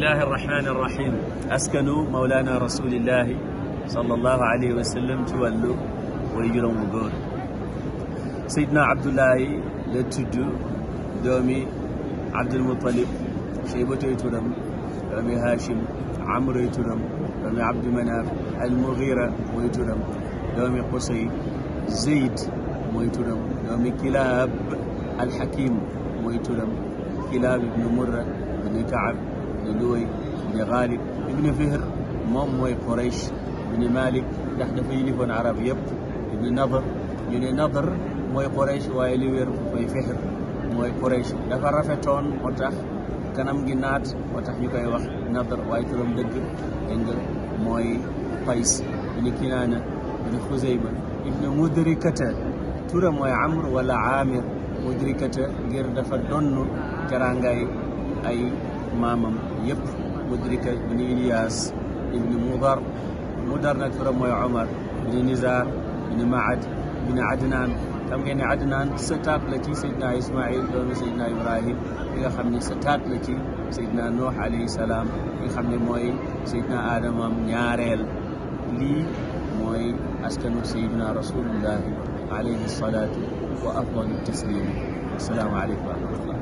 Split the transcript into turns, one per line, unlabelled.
الله الرحمن الرحيم. أسكنوا مولانا رسول الله صلى الله عليه وسلم تولوا ويجرم وقول سيدنا عبد الله لتدو دومي عبد المطلب شيبة يترم دومي هاشم عمرو يترم دومي عبد مناف المغيرة ويترم دومي قصي زيد ويترم دومي كلاب الحكيم ويترم كلاب ابن مرة بن كعب بن لوي بن غالب ابن فهر موم موي قريش بن مالك داخل في يليفون عرب يب ابن نضر يوني نضر موي قريش واي لي وير موي فهر موي قريش دا فا رافتون موتاخ kanam gi naat motax ñukay wax nadar way turam deug deng moy qais ibn kinana ibn khuzayma ibn mudrikata turam moy amr wala amir mudrikata ngir dafa donnu terangay ay mamam yep mudrika ibn ilyas ibn mudar na turam moy umar ibn nizar ibn ma'ad ibn adnan tam ngeen adnan setat la ci sayyidina ismaïl doomi sayyidina ibrahim nga xamni setat la ci sayyidina nuh alayhi salam nga xamni moy sayyidina adam am ñaarel li moy askanu sayyidina rasulullah alayhi salatu wa afdalu taslim assalamu alaykum wa rahmatullah